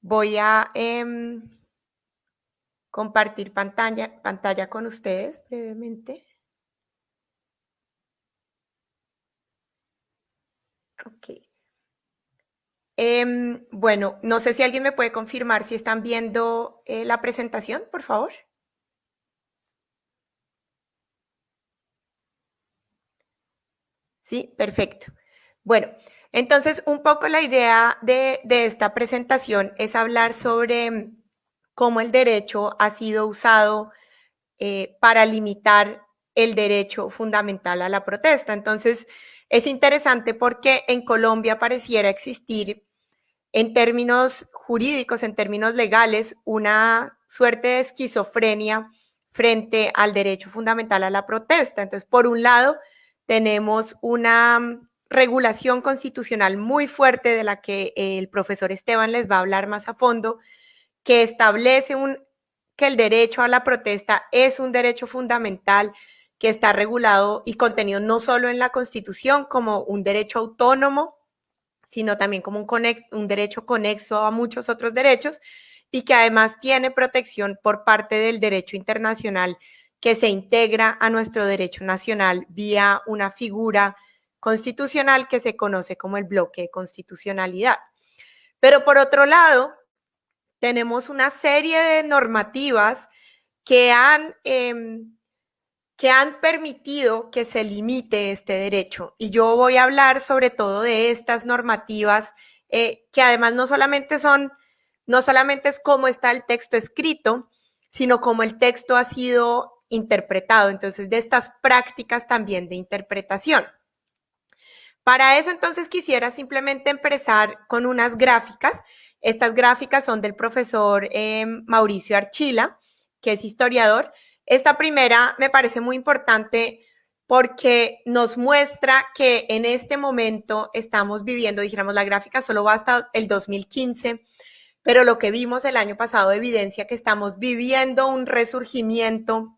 Voy a compartir pantalla con ustedes brevemente. Ok. Bueno, no sé si alguien me puede confirmar si están viendo la presentación, por favor. Sí, perfecto. Bueno, entonces un poco la idea de esta presentación es hablar sobre cómo el derecho ha sido usado para limitar el derecho fundamental a la protesta. Entonces, es interesante porque en Colombia pareciera existir, en términos jurídicos, en términos legales, una suerte de esquizofrenia frente al derecho fundamental a la protesta. Entonces, por un lado, tenemos una regulación constitucional muy fuerte de la que el profesor Esteban les va a hablar más a fondo, que establece que el derecho a la protesta es un derecho fundamental que está regulado y contenido no solo en la Constitución como un derecho autónomo, sino también como un derecho conexo a muchos otros derechos y que además tiene protección por parte del derecho internacional que se integra a nuestro derecho nacional vía una figura constitucional que se conoce como el bloque de constitucionalidad. Pero por otro lado, tenemos una serie de normativas que han permitido que se limite este derecho. Y yo voy a hablar sobre todo de estas normativas que además no solamente es cómo está el texto escrito, sino cómo el texto ha sido interpretado. Entonces, de estas prácticas también de interpretación. Para eso, entonces, quisiera simplemente empezar con unas gráficas. Estas gráficas son del profesor Mauricio Archila, que es historiador. Esta primera me parece muy importante porque nos muestra que en este momento estamos viviendo, dijéramos, la gráfica solo va hasta el 2015, pero lo que vimos el año pasado evidencia que estamos viviendo un resurgimiento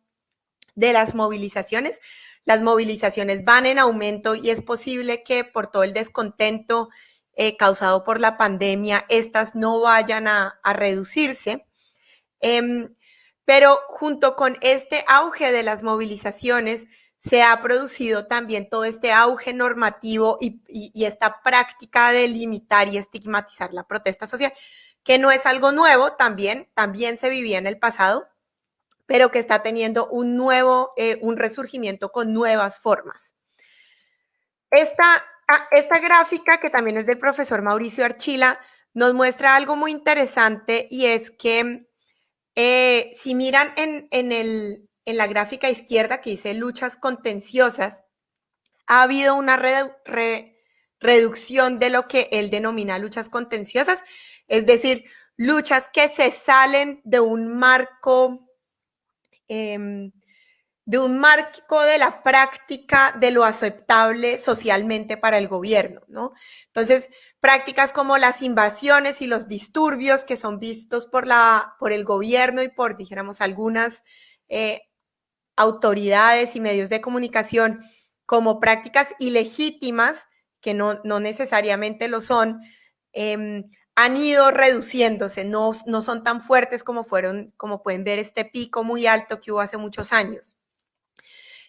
de las movilizaciones. Las movilizaciones van en aumento y es posible que por todo el descontento causado por la pandemia, estas no vayan a reducirse. Pero junto con este auge de las movilizaciones, se ha producido también todo este auge normativo y esta práctica de limitar y estigmatizar la protesta social, que no es algo nuevo, también se vivía en el pasado, pero que está teniendo un resurgimiento con nuevas formas. Esta gráfica, que también es del profesor Mauricio Archila, nos muestra algo muy interesante y es que si miran en la gráfica izquierda que dice luchas contenciosas, ha habido una reducción de lo que él denomina luchas contenciosas, es decir, luchas que se salen de un marco de la práctica de lo aceptable socialmente para el gobierno, ¿no? Entonces, prácticas como las invasiones y los disturbios que son vistos por el gobierno y por, dijéramos, algunas autoridades y medios de comunicación como prácticas ilegítimas, que no necesariamente lo son, han ido reduciéndose, no son tan fuertes como pueden ver este pico muy alto que hubo hace muchos años.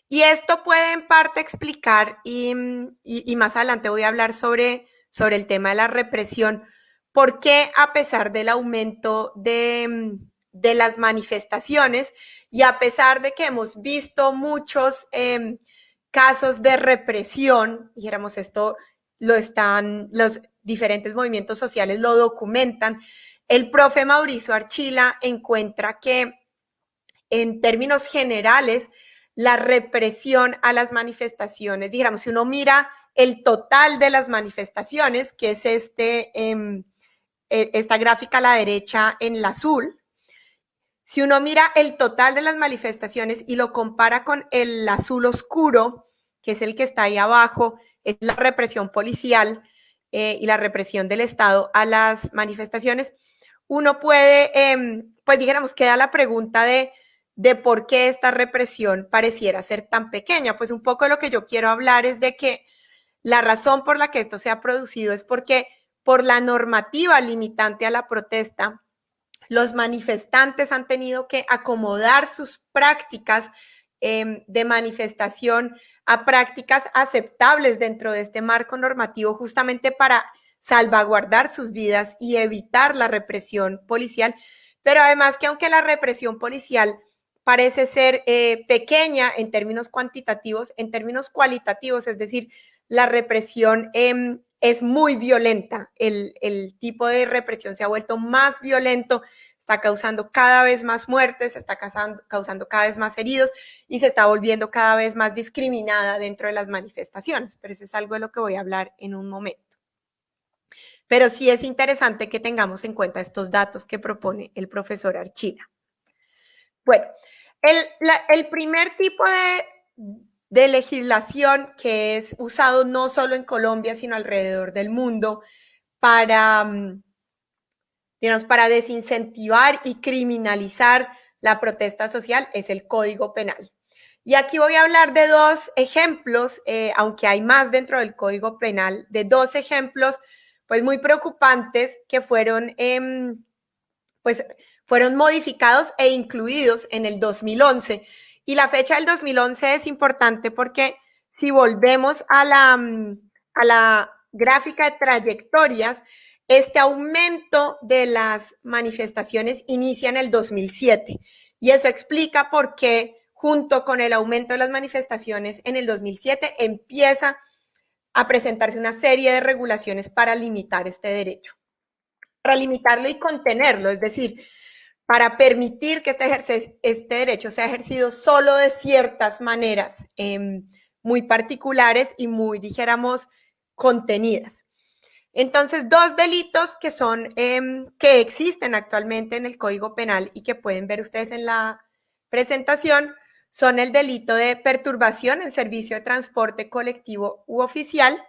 Y esto puede en parte explicar, y más adelante voy a hablar sobre el tema de la represión, por qué a pesar del aumento de las manifestaciones y a pesar de que hemos visto muchos casos de represión, dijéramos esto, los diferentes movimientos sociales lo documentan, el profe Mauricio Archila encuentra que en términos generales, la represión a las manifestaciones, digamos, si uno mira el total de las manifestaciones, que es esta gráfica a la derecha en el azul, si uno mira el total de las manifestaciones y lo compara con el azul oscuro, que es el que está ahí abajo, es la represión policial y la represión del Estado a las manifestaciones, uno puede, pues dijéramos, queda la pregunta de por qué esta represión pareciera ser tan pequeña. Pues un poco de lo que yo quiero hablar es de que la razón por la que esto se ha producido es porque por la normativa limitante a la protesta, los manifestantes han tenido que acomodar sus prácticas de manifestación a prácticas aceptables dentro de este marco normativo, justamente para salvaguardar sus vidas y evitar la represión policial. Pero además que aunque la represión policial parece ser pequeña en términos cuantitativos, en términos cualitativos, es decir, la represión es muy violenta. El tipo de represión se ha vuelto más violento, está causando cada vez más muertes, está causando cada vez más heridos y se está volviendo cada vez más discriminada dentro de las manifestaciones. Pero eso es algo de lo que voy a hablar en un momento. Pero sí es interesante que tengamos en cuenta estos datos que propone el profesor Archila. Bueno, el primer tipo de legislación que es usado no solo en Colombia, sino alrededor del mundo para, digamos, para desincentivar y criminalizar la protesta social es el Código Penal. Y aquí voy a hablar de dos ejemplos, aunque hay más dentro del Código Penal, de dos ejemplos pues muy preocupantes que fueron, pues, fueron modificados e incluidos en el 2011. Y la fecha del 2011 es importante porque si volvemos a la gráfica de trayectorias, este aumento de las manifestaciones inicia en el 2007. Y eso explica por qué, junto con el aumento de las manifestaciones en el 2007, empieza a presentarse una serie de regulaciones para limitar este derecho, para limitarlo y contenerlo, es decir, para permitir que este derecho sea ejercido solo de ciertas maneras muy particulares y muy, dijéramos, contenidas. Entonces, dos delitos que son, que existen actualmente en el Código Penal y que pueden ver ustedes en la presentación, son el delito de perturbación en servicio de transporte colectivo u oficial,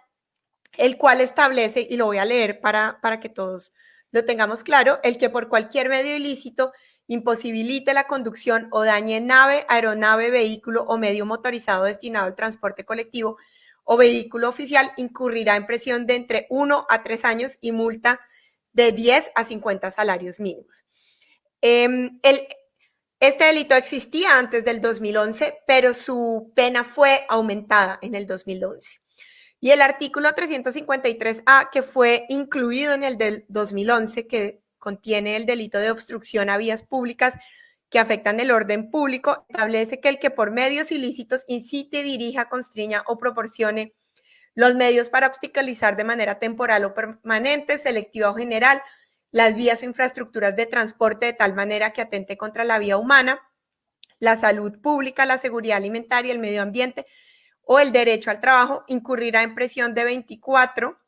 el cual establece, y lo voy a leer para que todos lo tengamos claro, el que por cualquier medio ilícito imposibilite la conducción o dañe nave, aeronave, vehículo o medio motorizado destinado al transporte colectivo o vehículo oficial incurrirá en prisión de entre 1 a 3 años y multa de 10 a 50 salarios mínimos. Este delito existía antes del 2011, pero su pena fue aumentada en el 2011. Y el artículo 353A, que fue incluido en el del 2011, que contiene el delito de obstrucción a vías públicas que afectan el orden público, establece que el que por medios ilícitos incite, dirija, constriña o proporcione los medios para obstaculizar de manera temporal o permanente, selectiva o general, las vías o infraestructuras de transporte de tal manera que atente contra la vida humana, la salud pública, la seguridad alimentaria, el medio ambiente o el derecho al trabajo, incurrirá en prisión de 24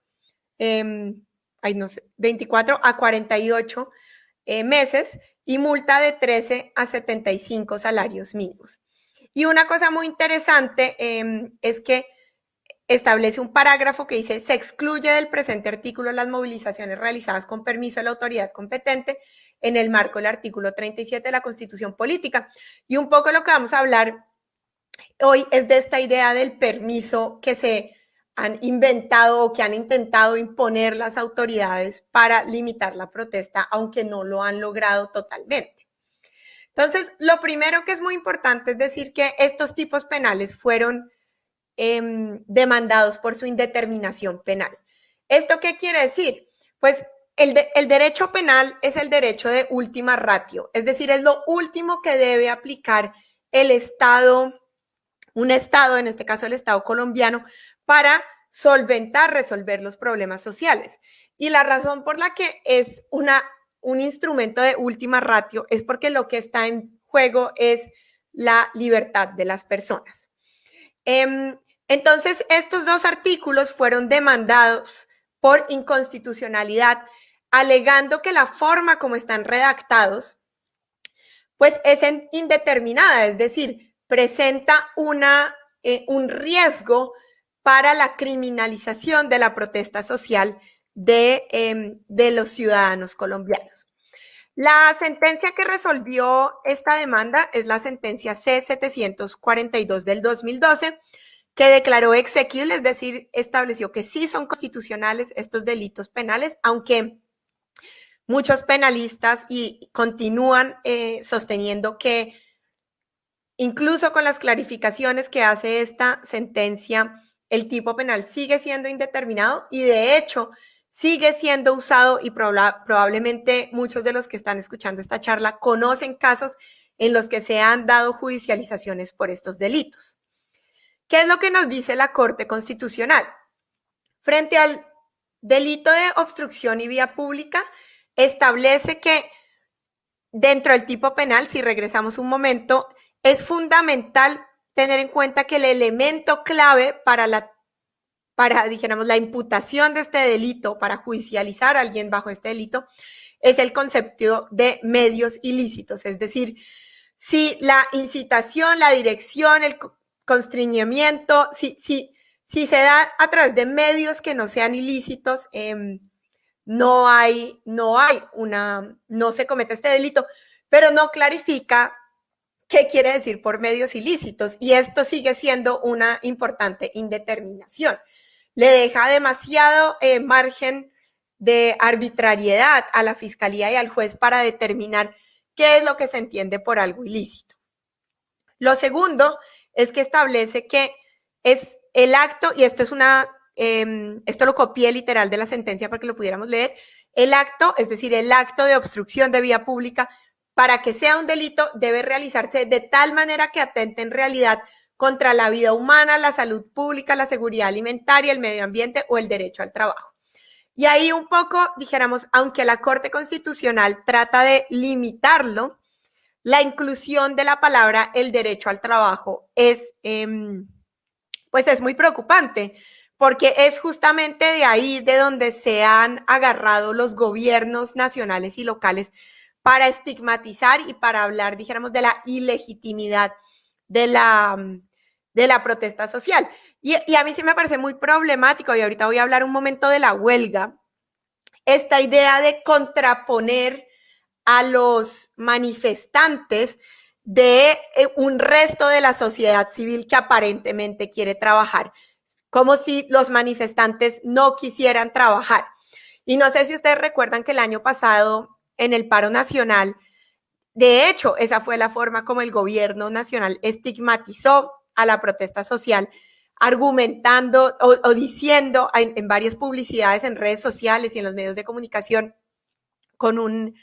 a 48 meses y multa de 13 a 75 salarios mínimos. Y una cosa muy interesante es que establece un parágrafo que dice: se excluye del presente artículo las movilizaciones realizadas con permiso de la autoridad competente en el marco del artículo 37 de la Constitución Política. Y un poco lo que vamos a hablar hoy es de esta idea del permiso que se han inventado o que han intentado imponer las autoridades para limitar la protesta, aunque no lo han logrado totalmente. Entonces, lo primero que es muy importante es decir que estos tipos penales fueron demandados por su indeterminación penal. ¿Esto qué quiere decir? Pues el derecho penal es el derecho de última ratio, es decir, es lo último que debe aplicar el Estado, un Estado, en este caso el Estado colombiano, para solventar, resolver los problemas sociales. Y la razón por la que es un instrumento de última ratio es porque lo que está en juego es la libertad de las personas. Entonces, estos dos artículos fueron demandados por inconstitucionalidad, alegando que la forma como están redactados, pues es indeterminada, es decir, presenta un riesgo para la criminalización de la protesta social de los ciudadanos colombianos. La sentencia que resolvió esta demanda es la sentencia C-742 del 2012, que declaró exequible, es decir, estableció que sí son constitucionales estos delitos penales, aunque muchos penalistas continúan sosteniendo que incluso con las clarificaciones que hace esta sentencia, el tipo penal sigue siendo indeterminado y de hecho sigue siendo usado y probablemente muchos de los que están escuchando esta charla conocen casos en los que se han dado judicializaciones por estos delitos. ¿Qué es lo que nos dice la Corte Constitucional? Frente al delito de obstrucción y vía pública, establece que dentro del tipo penal, si regresamos un momento, es fundamental tener en cuenta que el elemento clave dijéramos, la imputación de este delito, para judicializar a alguien bajo este delito, es el concepto de medios ilícitos, es decir, si la incitación, la dirección, el constreñimiento, si se da a través de medios que no sean ilícitos, no se comete este delito, pero no clarifica qué quiere decir por medios ilícitos, y esto sigue siendo una importante indeterminación. Le deja demasiado margen de arbitrariedad a la fiscalía y al juez para determinar qué es lo que se entiende por algo ilícito. Lo segundo es que establece que es el acto, y esto lo copié literal de la sentencia para que lo pudiéramos leer, el acto, es decir, el acto de obstrucción de vía pública, para que sea un delito, debe realizarse de tal manera que atente en realidad contra la vida humana, la salud pública, la seguridad alimentaria, el medio ambiente o el derecho al trabajo. Y ahí un poco, dijéramos, aunque la Corte Constitucional trata de limitarlo, la inclusión de la palabra el derecho al trabajo pues es muy preocupante, porque es justamente de ahí de donde se han agarrado los gobiernos nacionales y locales para estigmatizar y para hablar, dijéramos, de la ilegitimidad de la protesta social. Y a mí sí me parece muy problemático, y ahorita voy a hablar un momento de la huelga, esta idea de contraponer a los manifestantes de un resto de la sociedad civil que aparentemente quiere trabajar, como si los manifestantes no quisieran trabajar. Y no sé si ustedes recuerdan que el año pasado, en el paro nacional, de hecho, esa fue la forma como el gobierno nacional estigmatizó a la protesta social, argumentando o diciendo en varias publicidades en redes sociales y en los medios de comunicación con un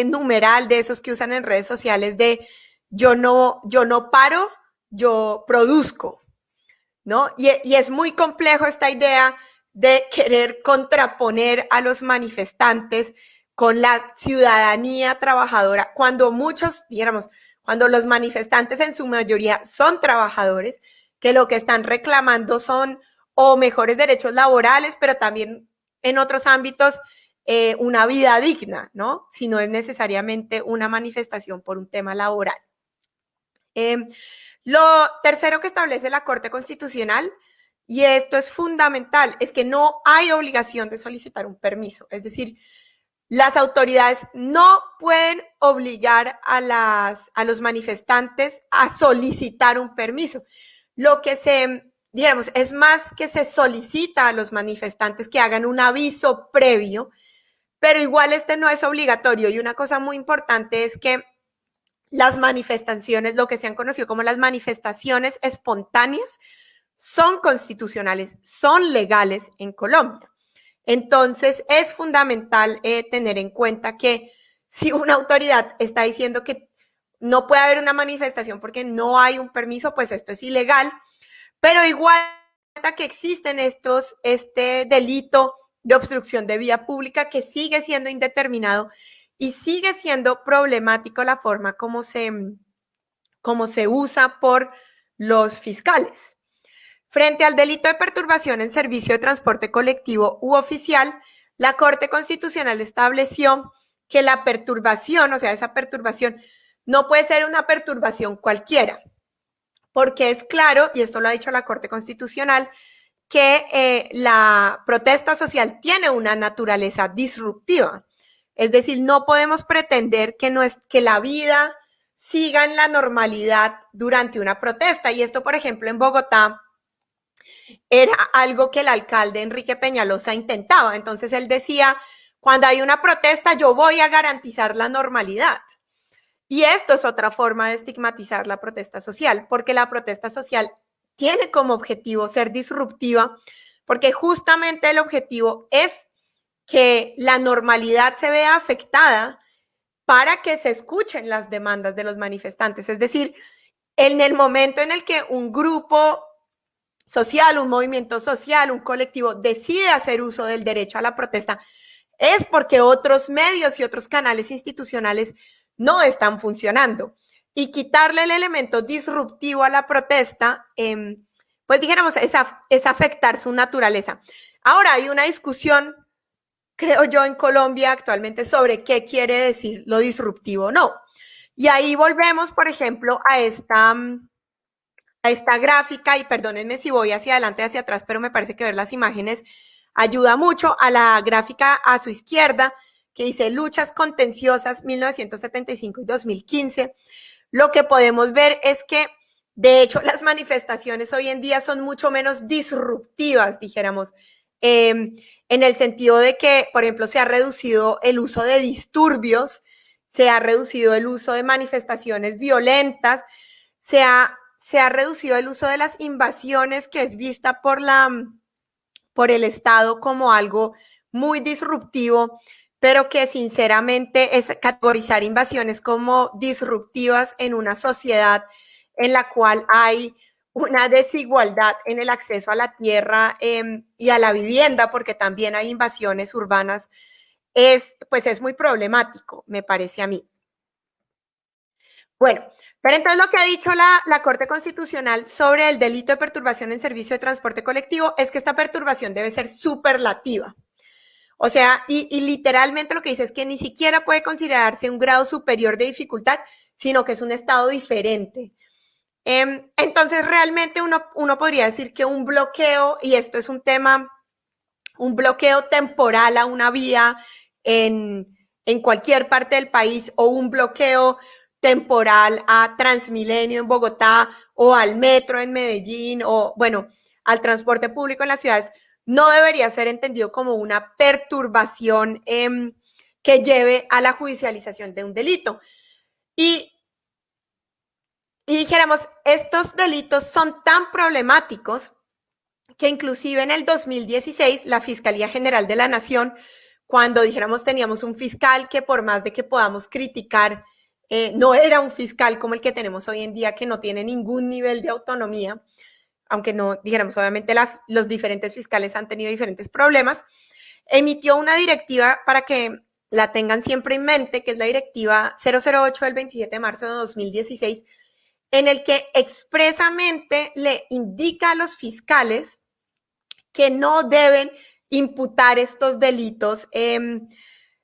numeral de esos que usan en redes sociales de yo no paro, yo produzco, ¿no? Y es muy complejo esta idea de querer contraponer a los manifestantes con la ciudadanía trabajadora, cuando muchos, dijéramos, cuando los manifestantes en su mayoría son trabajadores, que lo que están reclamando son o mejores derechos laborales, pero también en otros ámbitos una vida digna, ¿no? Si no es necesariamente una manifestación por un tema laboral. Lo tercero que establece la Corte Constitucional, y esto es fundamental, es que no hay obligación de solicitar un permiso. Es decir, las autoridades no pueden obligar a los manifestantes a solicitar un permiso. Lo que digamos, es más que se solicita a los manifestantes que hagan un aviso previo, pero igual este no es obligatorio. Y una cosa muy importante es que las manifestaciones, lo que se han conocido como las manifestaciones espontáneas, son constitucionales, son legales en Colombia. Entonces, es fundamental tener en cuenta que si una autoridad está diciendo que no puede haber una manifestación porque no hay un permiso, pues esto es ilegal, pero igual que existen este delito de obstrucción de vía pública que sigue siendo indeterminado y sigue siendo problemático la forma como se usa por los fiscales. Frente al delito de perturbación en servicio de transporte colectivo u oficial, la Corte Constitucional estableció que la perturbación, o sea, esa perturbación, no puede ser una perturbación cualquiera, porque es claro, y esto lo ha dicho la Corte Constitucional, que la protesta social tiene una naturaleza disruptiva. Es decir, no podemos pretender que la vida sigan la normalidad durante una protesta. Y esto, por ejemplo, en Bogotá era algo que el alcalde Enrique Peñalosa intentaba. Entonces él decía, cuando hay una protesta, yo voy a garantizar la normalidad. Y esto es otra forma de estigmatizar la protesta social, porque la protesta social tiene como objetivo ser disruptiva, porque justamente el objetivo es que la normalidad se vea afectada para que se escuchen las demandas de los manifestantes. Es decir, en el momento en el que un grupo social, un movimiento social, un colectivo decide hacer uso del derecho a la protesta, es porque otros medios y otros canales institucionales no están funcionando. Y quitarle el elemento disruptivo a la protesta, pues dijéramos, es afectar su naturaleza. Ahora hay una discusión, creo yo, en Colombia actualmente sobre qué quiere decir lo disruptivo o no. Y ahí volvemos, por ejemplo, a esta gráfica, y perdónenme si voy hacia adelante, hacia atrás, pero me parece que ver las imágenes ayuda mucho, a la gráfica a su izquierda, que dice luchas contenciosas 1975 y 2015. Lo que podemos ver es que, de hecho, las manifestaciones hoy en día son mucho menos disruptivas, dijéramos, en el sentido de que, por ejemplo, se ha reducido el uso de disturbios, se ha reducido el uso de manifestaciones violentas, se ha reducido el uso de las invasiones, que es vista por el Estado como algo muy disruptivo, pero que sinceramente es categorizar invasiones como disruptivas en una sociedad en la cual hay una desigualdad en el acceso a la tierra y a la vivienda, porque también hay invasiones urbanas, pues es muy problemático, me parece a mí. Bueno, pero entonces lo que ha dicho la Corte Constitucional sobre el delito de perturbación en servicio de transporte colectivo es que esta perturbación debe ser superlativa. O sea, y literalmente lo que dice es que ni siquiera puede considerarse un grado superior de dificultad, sino que es un estado diferente. Entonces, realmente uno podría decir que un bloqueo, y esto es un tema, un bloqueo temporal a una vía en cualquier parte del país, o un bloqueo temporal a Transmilenio en Bogotá, o al metro en Medellín, o bueno, al transporte público en las ciudades, no debería ser entendido como una perturbación que lleve a la judicialización de un delito. Y dijéramos, estos delitos son tan problemáticos que inclusive en el 2016 la Fiscalía General de la Nación, cuando dijéramos teníamos un fiscal que por más de que podamos criticar, no era un fiscal como el que tenemos hoy en día, que no tiene ningún nivel de autonomía, aunque no dijéramos, obviamente los diferentes fiscales han tenido diferentes problemas, emitió una directiva para que la tengan siempre en mente, que es la directiva 008 del 27 de marzo de 2016, en el que expresamente le indica a los fiscales que no deben imputar estos delitos,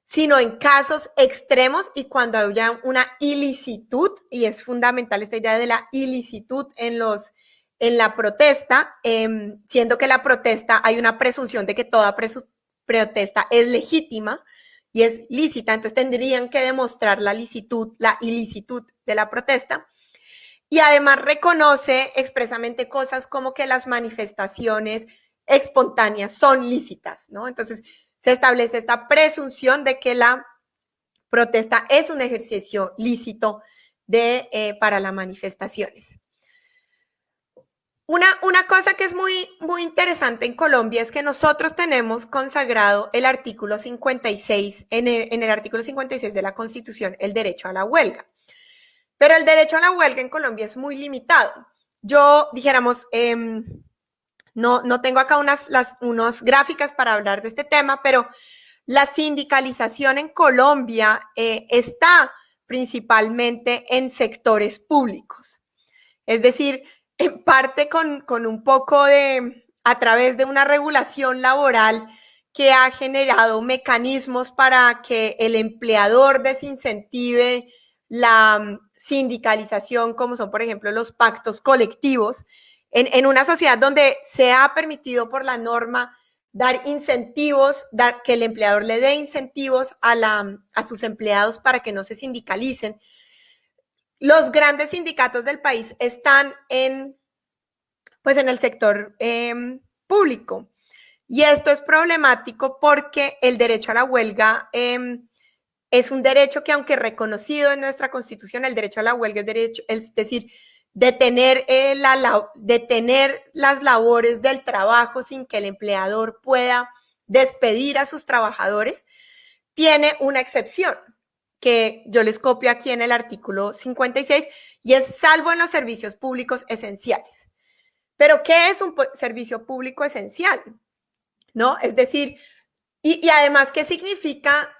sino en casos extremos y cuando haya una ilicitud, y es fundamental esta idea de la ilicitud en la protesta, siendo que la protesta hay una presunción de que toda protesta es legítima y es lícita, entonces tendrían que demostrar la ilicitud de la protesta. Y además reconoce expresamente cosas como que las manifestaciones espontáneas son lícitas, ¿no? Entonces se establece esta presunción de que la protesta es un ejercicio lícito para las manifestaciones. Una cosa que es muy, muy interesante en Colombia es que nosotros tenemos consagrado el artículo 56, en el artículo 56 de la Constitución, el derecho a la huelga. Pero el derecho a la huelga en Colombia es muy limitado. Yo, dijéramos, no tengo acá unas gráficas para hablar de este tema, pero la sindicalización en Colombia está principalmente en sectores públicos. Es decir, en parte con un poco a través de una regulación laboral que ha generado mecanismos para que el empleador desincentive la sindicalización, como son, por ejemplo, los pactos colectivos, en una sociedad donde se ha permitido por la norma dar incentivos, que el empleador le dé incentivos a sus empleados para que no se sindicalicen. los grandes sindicatos del país están pues en el sector público. Y esto es problemático porque el derecho a la huelga es un derecho que, aunque reconocido en nuestra Constitución, el derecho a la huelga es decir, detener las labores del trabajo sin que el empleador pueda despedir a sus trabajadores, tiene una excepción que yo les copio aquí en el artículo 56 y es salvo en los servicios públicos esenciales. Pero ¿qué es un servicio público esencial? ¿No? Es decir, y además, ¿qué significa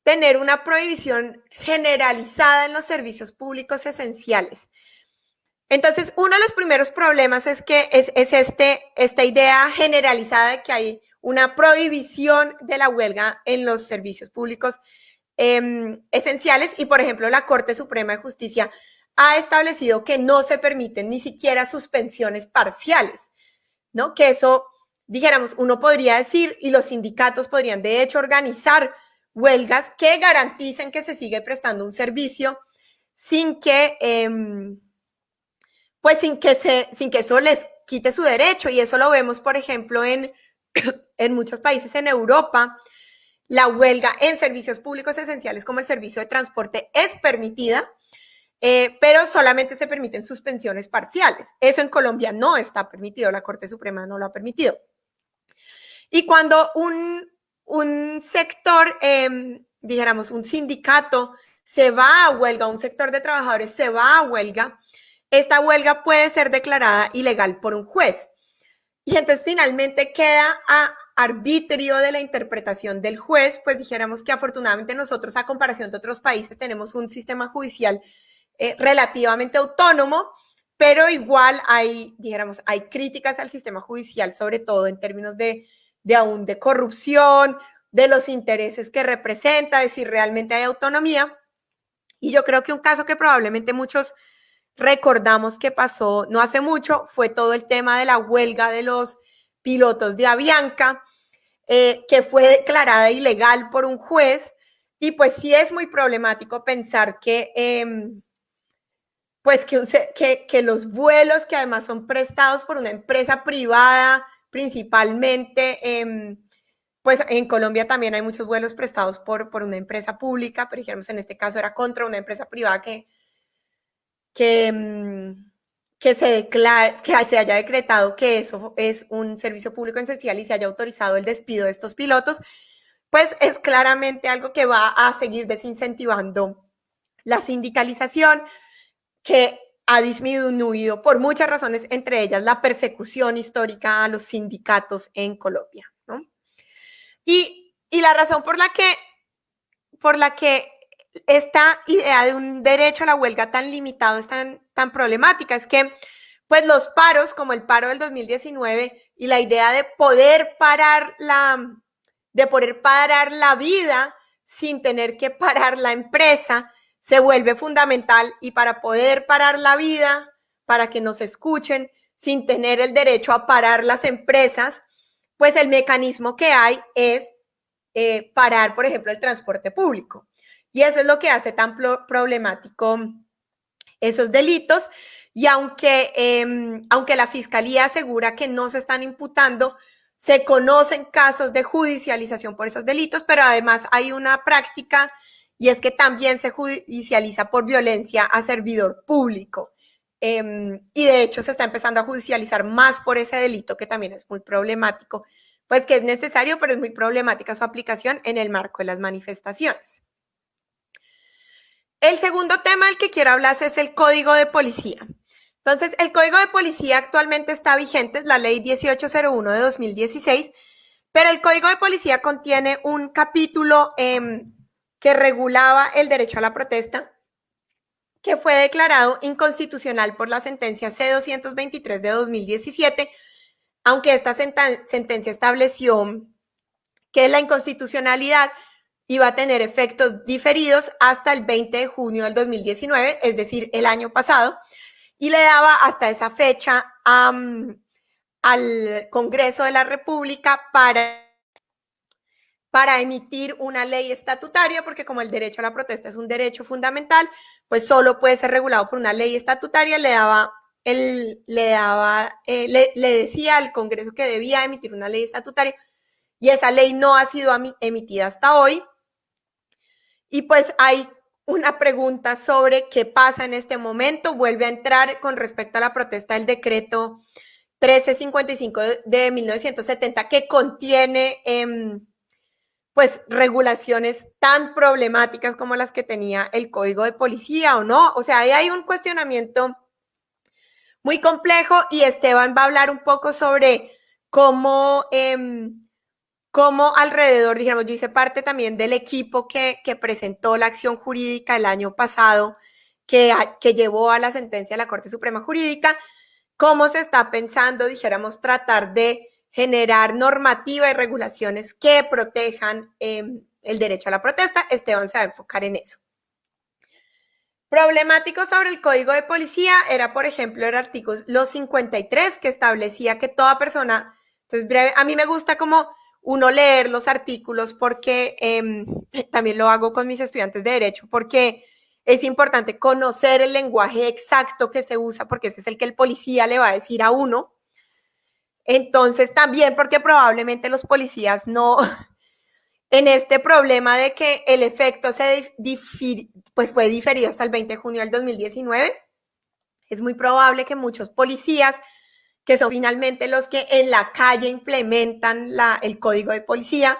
tener una prohibición generalizada en los servicios públicos esenciales? Entonces, uno de los primeros problemas es que esta idea generalizada de que hay una prohibición de la huelga en los servicios públicos esenciales y, por ejemplo, la Corte Suprema de Justicia ha establecido que no se permiten ni siquiera suspensiones parciales, ¿no? Que eso, dijéramos, uno podría decir y los sindicatos podrían, de hecho, organizar huelgas que garanticen que se sigue prestando un servicio sin que eso les quite su derecho. Y eso lo vemos, por ejemplo, en muchos países en Europa. La huelga en servicios públicos esenciales como el servicio de transporte es permitida, pero solamente se permiten suspensiones parciales. Eso en Colombia no está permitido, la Corte Suprema no lo ha permitido. Y cuando un sector, dijéramos, un sindicato se va a huelga, un sector de trabajadores se va a huelga, esta huelga puede ser declarada ilegal por un juez. Y entonces finalmente queda a arbitrio de la interpretación del juez, pues dijéramos que afortunadamente nosotros, a comparación de otros países, tenemos un sistema judicial relativamente autónomo, pero igual hay críticas al sistema judicial, sobre todo en términos de corrupción, de los intereses que representa, de si realmente hay autonomía. Y yo creo que un caso que probablemente muchos recordamos que pasó no hace mucho fue todo el tema de la huelga de los pilotos de Avianca, que fue declarada ilegal por un juez. Y pues sí es muy problemático pensar que que los vuelos, que además son prestados por una empresa privada principalmente, pues en Colombia también hay muchos vuelos prestados por una empresa pública, pero dijéramos en este caso era contra una empresa privada que se haya decretado que eso es un servicio público esencial y se haya autorizado el despido de estos pilotos, pues es claramente algo que va a seguir desincentivando la sindicalización, que ha disminuido por muchas razones, entre ellas la persecución histórica a los sindicatos en Colombia, ¿no? Y la razón por la que esta idea de un derecho a la huelga tan limitado es tan problemática es que, pues, los paros, como el paro del 2019 y la idea de poder parar la vida sin tener que parar la empresa, se vuelve fundamental. Y para poder parar la vida, para que nos escuchen, sin tener el derecho a parar las empresas, pues el mecanismo que hay es parar, por ejemplo, el transporte público. Y eso es lo que hace tan problemático esos delitos. Y aunque la Fiscalía asegura que no se están imputando, se conocen casos de judicialización por esos delitos, pero además hay una práctica, y es que también se judicializa por violencia a servidor público. Y de hecho se está empezando a judicializar más por ese delito, que también es muy problemático, pues que es necesario, pero es muy problemática su aplicación en el marco de las manifestaciones. El segundo tema del que quiero hablar es el Código de Policía. Entonces, el Código de Policía actualmente está vigente, es la Ley 1801 de 2016, pero el Código de Policía contiene un capítulo que regulaba el derecho a la protesta, que fue declarado inconstitucional por la sentencia C-223 de 2017, aunque esta sentencia estableció que la inconstitucionalidad iba a tener efectos diferidos hasta el 20 de junio del 2019, es decir, el año pasado, y le daba hasta esa fecha al Congreso de la República para para emitir una ley estatutaria, porque como el derecho a la protesta es un derecho fundamental, pues solo puede ser regulado por una ley estatutaria. Le decía al Congreso que debía emitir una ley estatutaria y esa ley no ha sido emitida hasta hoy. Y pues hay una pregunta sobre qué pasa en este momento. Vuelve a entrar con respecto a la protesta del decreto 1355 de 1970 que contiene pues regulaciones tan problemáticas como las que tenía el Código de Policía o no. O sea, ahí hay un cuestionamiento muy complejo y Esteban va a hablar un poco sobre cómo alrededor, dijéramos, yo hice parte también del equipo que presentó la acción jurídica el año pasado, que llevó a la sentencia de la Corte Suprema Jurídica, cómo se está pensando, dijéramos, tratar de generar normativa y regulaciones que protejan el derecho a la protesta. Esteban se va a enfocar en eso. Problemático sobre el Código de Policía era, por ejemplo, el artículo 53, que establecía que toda persona, entonces breve, a mí me gusta como uno leer los artículos porque también lo hago con mis estudiantes de Derecho, porque es importante conocer el lenguaje exacto que se usa, porque ese es el que el policía le va a decir a uno. Entonces, también porque probablemente los policías no, en este problema de que el efecto pues fue diferido hasta el 20 de junio del 2019, es muy probable que muchos policías, que son finalmente los que en la calle implementan el código de policía,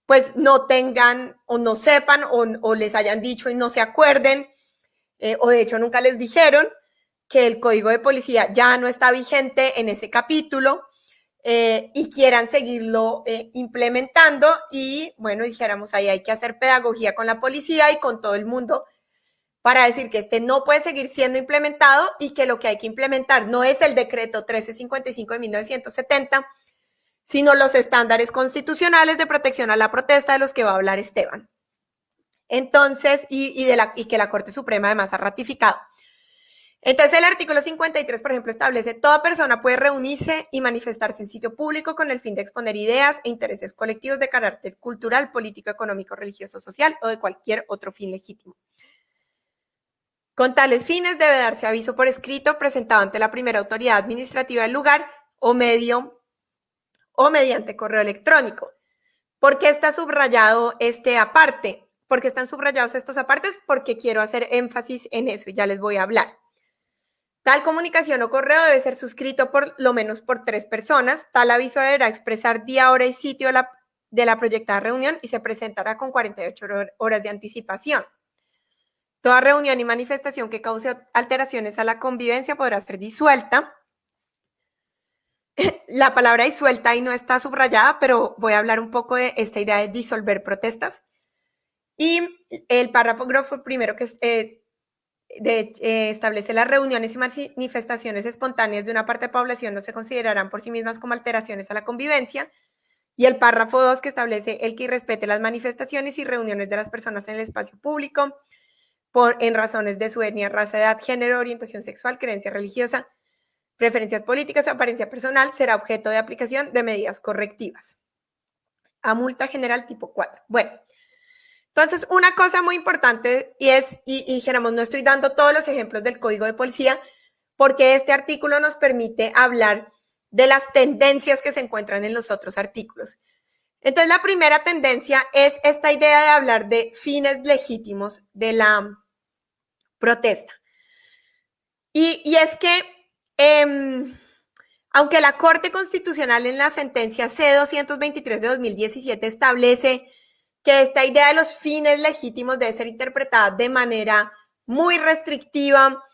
pues no tengan o no sepan o les hayan dicho y no se acuerden, o de hecho nunca les dijeron que el código de policía ya no está vigente en ese capítulo y quieran seguirlo implementando. Y bueno, dijéramos, ahí hay que hacer pedagogía con la policía y con todo el mundo para decir que este no puede seguir siendo implementado y que lo que hay que implementar no es el decreto 1355 de 1970, sino los estándares constitucionales de protección a la protesta de los que va a hablar Esteban. Entonces, y que la Corte Suprema además ha ratificado. Entonces, el artículo 53, por ejemplo, establece: toda persona puede reunirse y manifestarse en sitio público con el fin de exponer ideas e intereses colectivos de carácter cultural, político, económico, religioso, social o de cualquier otro fin legítimo. Con tales fines debe darse aviso por escrito presentado ante la primera autoridad administrativa del lugar o mediante correo electrónico. ¿Por qué está subrayado este aparte? ¿Por qué están subrayados estos apartes? Porque quiero hacer énfasis en eso y ya les voy a hablar. Tal comunicación o correo debe ser suscrito por lo menos por 3 personas. Tal aviso deberá expresar día, hora y sitio de la proyectada reunión y se presentará con 48 horas de anticipación. Toda reunión y manifestación que cause alteraciones a la convivencia podrá ser disuelta. La palabra disuelta ahí no está subrayada, pero voy a hablar un poco de esta idea de disolver protestas. Y el párrafo primero que establece: las reuniones y manifestaciones espontáneas de una parte de la población no se considerarán por sí mismas como alteraciones a la convivencia. Y el párrafo 2 que establece: el que irrespete las manifestaciones y reuniones de las personas en el espacio público en razones de su etnia, raza, edad, género, orientación sexual, creencia religiosa, preferencias políticas o apariencia personal, será objeto de aplicación de medidas correctivas. A multa general tipo 4. Bueno, entonces una cosa muy importante y dijéramos, no estoy dando todos los ejemplos del Código de Policía porque este artículo nos permite hablar de las tendencias que se encuentran en los otros artículos. Entonces, la primera tendencia es esta idea de hablar de fines legítimos de la protesta. Y es que, aunque la Corte Constitucional en la sentencia C-223 de 2017 establece que esta idea de los fines legítimos debe ser interpretada de manera muy restrictiva,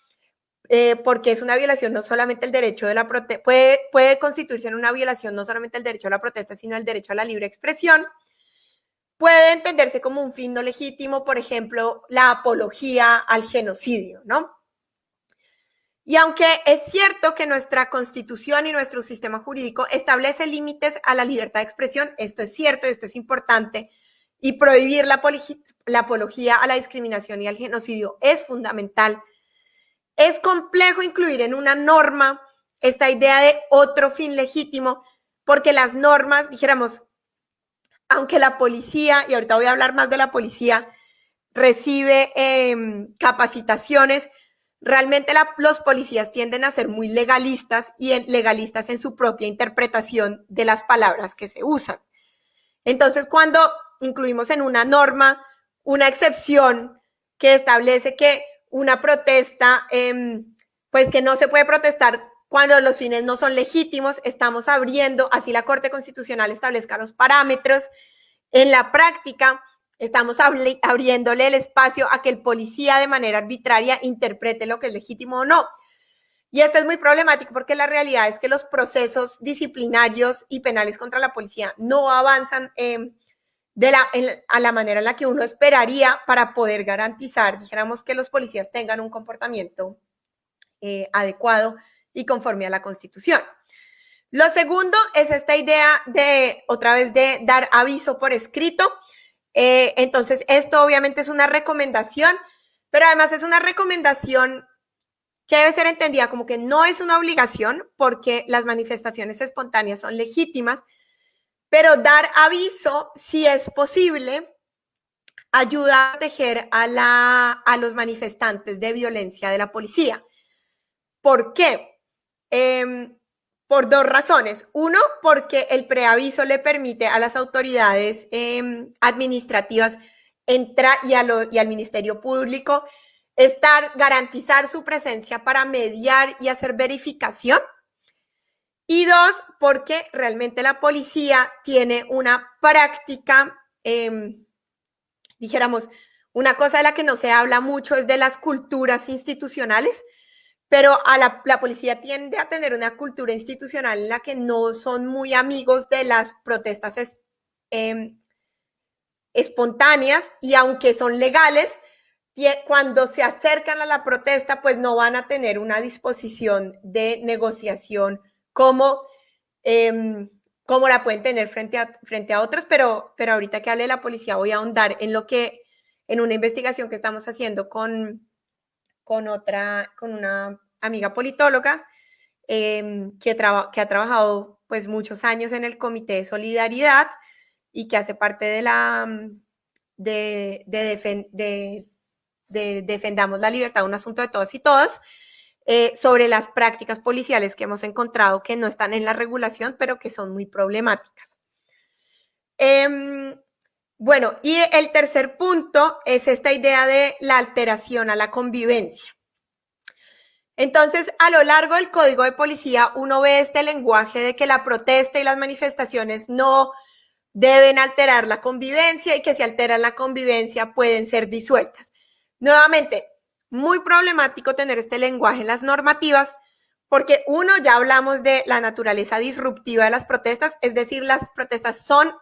porque es una violación no solamente el derecho de la protesta, puede constituirse en una violación no solamente el derecho a la protesta, sino el derecho a la libre expresión. Puede entenderse como un fin no legítimo, por ejemplo, la apología al genocidio, ¿no? Y aunque es cierto que nuestra Constitución y nuestro sistema jurídico establece límites a la libertad de expresión, esto es cierto, esto es importante, y prohibir la apología a la discriminación y al genocidio es fundamental, es complejo incluir en una norma esta idea de otro fin legítimo, porque las normas, dijéramos, aunque la policía, y ahorita voy a hablar más de la policía, recibe capacitaciones, realmente los policías tienden a ser muy legalistas y legalistas en su propia interpretación de las palabras que se usan. Entonces, cuando incluimos en una norma una excepción que establece que una protesta, pues que no se puede protestar cuando los fines no son legítimos, estamos abriendo, así la Corte Constitucional establezca los parámetros. En la práctica, estamos abriéndole el espacio a que el policía de manera arbitraria interprete lo que es legítimo o no. Y esto es muy problemático porque la realidad es que los procesos disciplinarios y penales contra la policía no avanzan a la manera en la que uno esperaría para poder garantizar, dijéramos, que los policías tengan un comportamiento adecuado y conforme a la Constitución. Lo segundo es esta idea de, otra vez, de dar aviso por escrito. Entonces, esto obviamente es una recomendación, pero además es una recomendación que debe ser entendida como que no es una obligación porque las manifestaciones espontáneas son legítimas, pero dar aviso, si es posible, ayuda a proteger a los manifestantes de violencia de la policía. ¿Por qué? Por dos razones. Uno, porque el preaviso le permite a las autoridades administrativas entrar y al Ministerio Público garantizar su presencia para mediar y hacer verificación. Y dos, porque realmente la policía tiene una práctica, dijéramos, una cosa de la que no se habla mucho es de las culturas institucionales, pero la policía tiende a tener una cultura institucional en la que no son muy amigos de las protestas espontáneas, y aunque son legales, cuando se acercan a la protesta, pues no van a tener una disposición de negociación como la pueden tener frente a otros, pero ahorita que hable de la policía voy a ahondar en una investigación que estamos haciendo con una amiga politóloga que ha trabajado pues muchos años en el Comité de Solidaridad y que hace parte de Defendamos la Libertad, un asunto de todos y todas, sobre las prácticas policiales que hemos encontrado que no están en la regulación, pero que son muy problemáticas. Bueno, y el tercer punto es esta idea de la alteración a la convivencia. Entonces, a lo largo del Código de Policía, uno ve este lenguaje de que la protesta y las manifestaciones no deben alterar la convivencia y que si alteran la convivencia pueden ser disueltas. Nuevamente, muy problemático tener este lenguaje en las normativas porque uno, ya hablamos de la naturaleza disruptiva de las protestas, es decir, las protestas son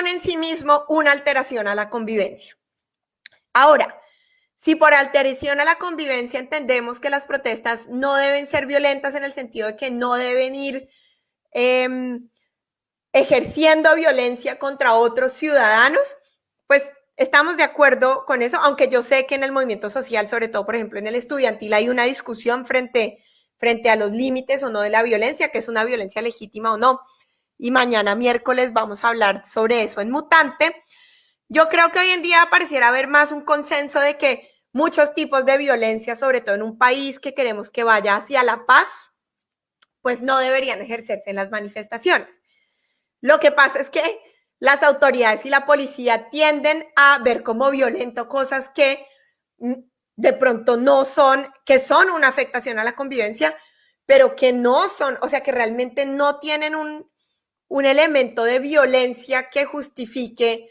en sí mismo una alteración a la convivencia. Ahora, si por alteración a la convivencia entendemos que las protestas no deben ser violentas en el sentido de que no deben ir ejerciendo violencia contra otros ciudadanos, pues estamos de acuerdo con eso, aunque yo sé que en el movimiento social, sobre todo, por ejemplo, en el estudiantil, hay una discusión frente a los límites o no de la violencia, que es una violencia legítima o no. Y mañana miércoles vamos a hablar sobre eso en Mutante. Yo creo que hoy en día pareciera haber más un consenso de que muchos tipos de violencia, sobre todo en un país que queremos que vaya hacia la paz, pues no deberían ejercerse en las manifestaciones. Lo que pasa es que las autoridades y la policía tienden a ver como violento cosas que de pronto no son, que son una afectación a la convivencia, pero que no son, o sea, que realmente no tienen un elemento de violencia que justifique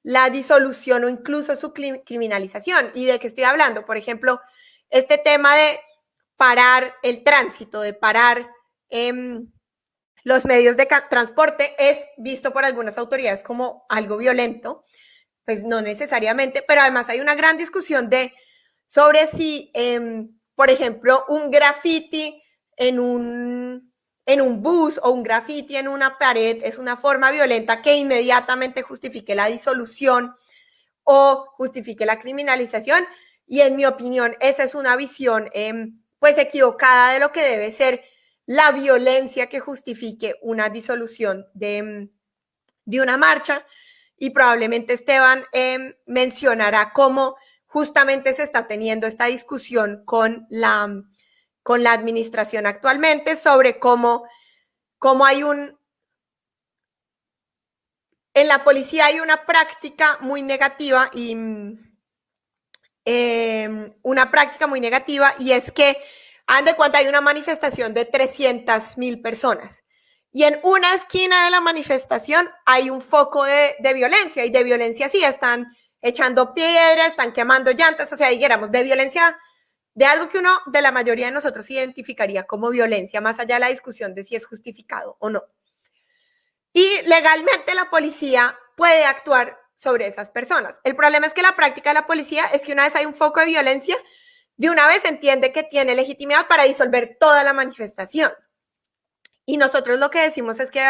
la disolución o incluso su criminalización. ¿Y de qué estoy hablando? Por ejemplo, este tema de parar el tránsito, de parar los medios de transporte es visto por algunas autoridades como algo violento, pues no necesariamente, pero además hay una gran discusión sobre si, por ejemplo, un graffiti en un bus o un graffiti en una pared es una forma violenta que inmediatamente justifique la disolución o justifique la criminalización. Y en mi opinión, esa es una visión pues equivocada de lo que debe ser la violencia que justifique una disolución de de una marcha y probablemente Esteban mencionará cómo justamente se está teniendo esta discusión con la administración actualmente sobre cómo hay en la policía hay una práctica muy negativa y es que, hagan de cuenta, hay una manifestación de 300,000 personas y en una esquina de la manifestación hay un foco de violencia, y de violencia sí, están echando piedras, están quemando llantas, o sea, dijéramos, de violencia, de algo que de la mayoría de nosotros identificaría como violencia, más allá de la discusión de si es justificado o no. Y legalmente la policía puede actuar sobre esas personas. El problema es que la práctica de la policía es que una vez hay un foco de violencia, de una vez entiende que tiene legitimidad para disolver toda la manifestación. Y nosotros lo que decimos es que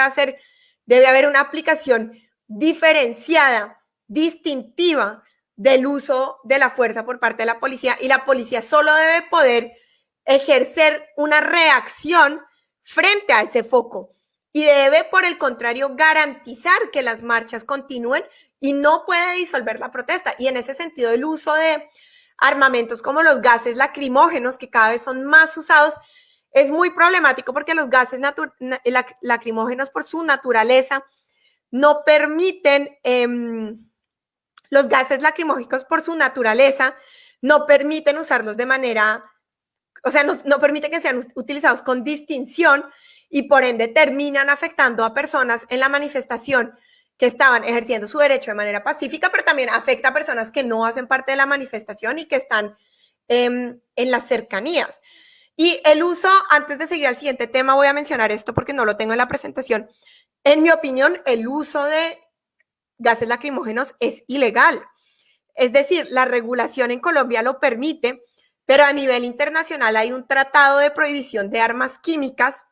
debe haber una aplicación diferenciada, distintiva del uso de la fuerza por parte de la policía, y la policía solo debe poder ejercer una reacción frente a ese foco y debe, por el contrario, garantizar que las marchas continúen y no puede disolver la protesta. Y en ese sentido, el uso de armamentos como los gases lacrimógenos, que cada vez son más usados, es muy problemático porque los gases lacrimógenos, por su naturaleza, no permiten, los gases lacrimógenos por su naturaleza no permiten usarlos de manera, o sea, no permiten que sean utilizados con distinción, y por ende terminan afectando a personas en la manifestación que estaban ejerciendo su derecho de manera pacífica, pero también afecta a personas que no hacen parte de la manifestación y que están en las cercanías. Y el uso, antes de seguir al siguiente tema, voy a mencionar esto porque no lo tengo en la presentación. En mi opinión, el uso de gases lacrimógenos es ilegal. Es decir, la regulación en Colombia lo permite, pero a nivel internacional hay un tratado de prohibición de armas químicas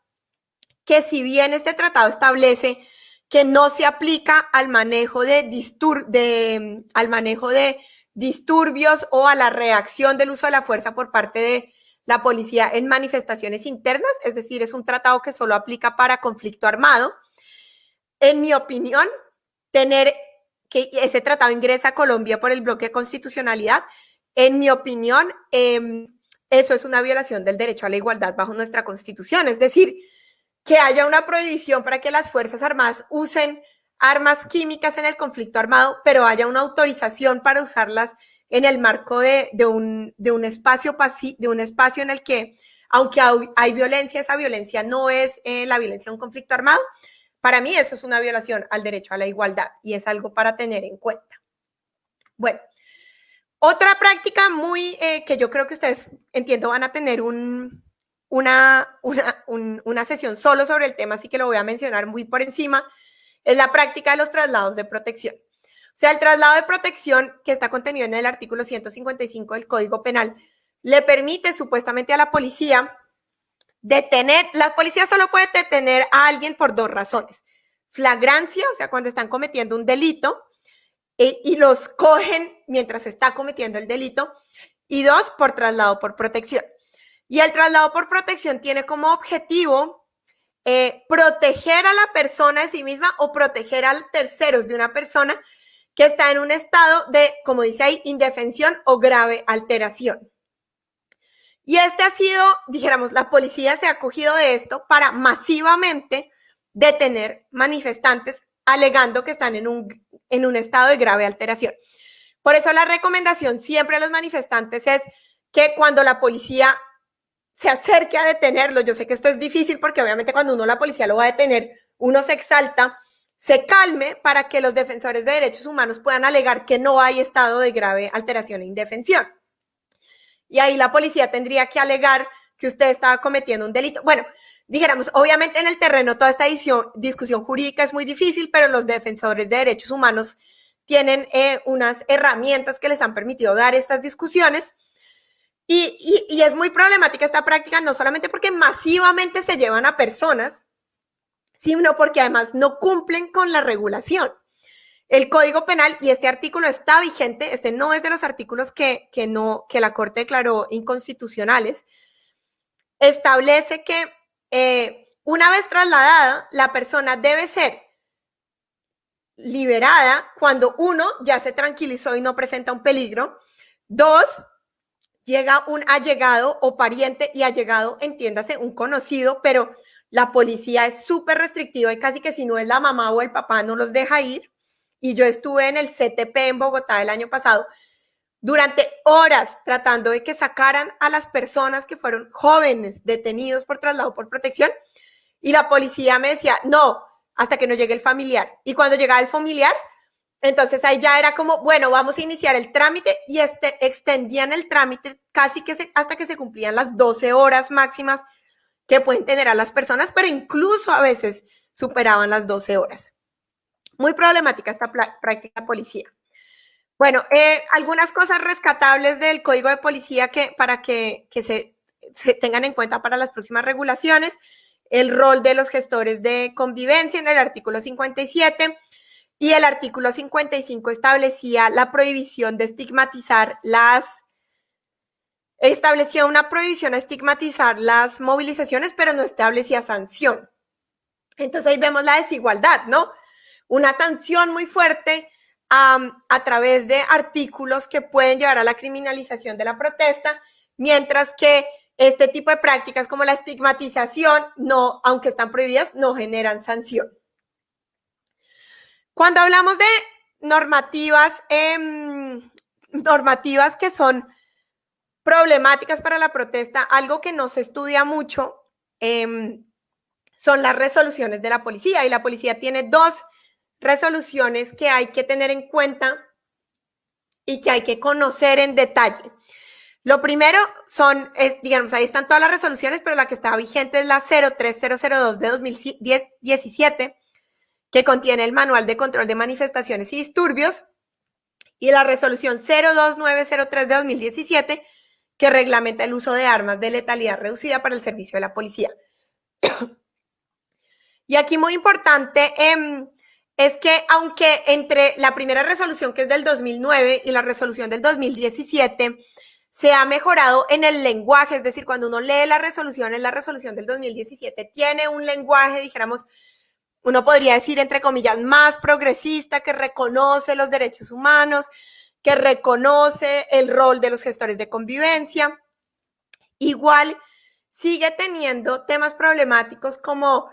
que, si bien este tratado establece que no se aplica al manejo de disturbios o a la reacción del uso de la fuerza por parte de la policía en manifestaciones internas, es decir, es un tratado que solo aplica para conflicto armado. En mi opinión, tener que ese tratado ingresa a Colombia por el bloque de constitucionalidad, en mi opinión, eso es una violación del derecho a la igualdad bajo nuestra Constitución. Es decir, que haya una prohibición para que las Fuerzas Armadas usen armas químicas en el conflicto armado, pero haya una autorización para usarlas en el marco de un espacio en el que, aunque hay violencia, esa violencia no es la violencia de un conflicto armado. Para mí eso es una violación al derecho a la igualdad y es algo para tener en cuenta. Bueno, otra práctica que yo creo que ustedes, entiendo, van a tener una sesión solo sobre el tema, así que lo voy a mencionar muy por encima, es la práctica de los traslados de protección. O sea, el traslado de protección, que está contenido en el artículo 155 del Código Penal, le permite supuestamente a la policía la policía solo puede detener a alguien por dos razones: flagrancia, o sea, cuando están cometiendo un delito y los cogen mientras está cometiendo el delito, y dos, por traslado por protección. Y el traslado por protección tiene como objetivo proteger a la persona de sí misma o proteger a terceros de una persona que está en un estado de, como dice ahí, indefensión o grave alteración. Y ha sido, dijéramos, la policía se ha acogido de esto para masivamente detener manifestantes alegando que están en un estado de grave alteración. Por eso la recomendación siempre a los manifestantes es que cuando la policía se acerque a detenerlo, yo sé que esto es difícil porque obviamente cuando la policía lo va a detener, uno se exalta, se calme para que los defensores de derechos humanos puedan alegar que no hay estado de grave alteración e indefensión. Y ahí la policía tendría que alegar que usted estaba cometiendo un delito. Bueno, dijéramos, obviamente en el terreno toda esta discusión jurídica es muy difícil, pero los defensores de derechos humanos tienen unas herramientas que les han permitido dar estas discusiones. Y es muy problemática esta práctica, no solamente porque masivamente se llevan a personas, sino porque además no cumplen con la regulación. El Código Penal, y este artículo está vigente, este no es de los artículos que la Corte declaró inconstitucionales, establece que una vez trasladada, la persona debe ser liberada cuando uno ya se tranquilizó y no presenta un peligro. Dos, llega un allegado o pariente, y allegado, entiéndase, un conocido, pero la policía es súper restrictiva y casi que si no es la mamá o el papá no los deja ir. Y yo estuve en el CTP en Bogotá el año pasado durante horas tratando de que sacaran a las personas que fueron jóvenes detenidos por traslado por protección, y la policía me decía, no, hasta que no llegue el familiar. Y cuando llegaba el familiar, entonces ahí ya era como, bueno, vamos a iniciar el trámite, y extendían el trámite casi que hasta que se cumplían las 12 horas máximas que pueden tener a las personas, pero incluso a veces superaban las 12 horas. Muy problemática esta práctica policía. Bueno, algunas cosas rescatables del Código de Policía para que se tengan en cuenta para las próximas regulaciones. El rol de los gestores de convivencia en el artículo 57, y el artículo 55 establecía la prohibición de establecía una prohibición a estigmatizar las movilizaciones, pero no establecía sanción. Entonces ahí vemos la desigualdad, ¿no? Una sanción muy fuerte a través de artículos que pueden llevar a la criminalización de la protesta, mientras que este tipo de prácticas como la estigmatización, no, aunque están prohibidas, no generan sanción. Cuando hablamos de normativas que son problemáticas para la protesta, algo que no se estudia mucho son las resoluciones de la policía, y la policía tiene dos resoluciones que hay que tener en cuenta y que hay que conocer en detalle. Lo primero digamos, ahí están todas las resoluciones, pero la que está vigente es la 03002 de 2017, que contiene el Manual de Control de Manifestaciones y Disturbios, y la resolución 02903 de 2017, que reglamenta el uso de armas de letalidad reducida para el servicio de la policía. Y aquí muy importante es que aunque entre la primera resolución, que es del 2009, y la resolución del 2017, se ha mejorado en el lenguaje, es decir, cuando uno lee la resolución del 2017 tiene un lenguaje, dijéramos, uno podría decir, entre comillas, más progresista, que reconoce los derechos humanos, que reconoce el rol de los gestores de convivencia. Igual sigue teniendo temas problemáticos como,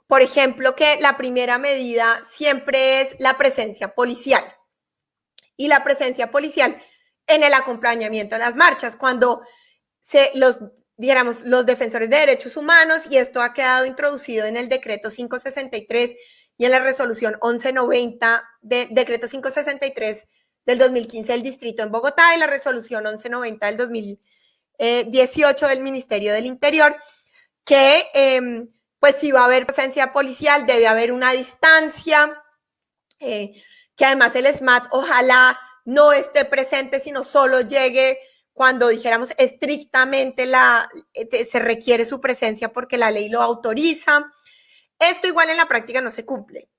por ejemplo, que la primera medida siempre es la presencia policial, y la presencia policial en el acompañamiento de las marchas, cuando los defensores de derechos humanos, y esto ha quedado introducido en el decreto 563 y en la resolución 1190, decreto 563 del 2015 del distrito en Bogotá, y la resolución 1190 del 2018 del Ministerio del Interior, que pues si va a haber presencia policial debe haber una distancia, que además el SMAT ojalá no esté presente, sino solo llegue cuando, dijéramos, estrictamente se requiere su presencia porque la ley lo autoriza. Esto igual en la práctica no se cumple.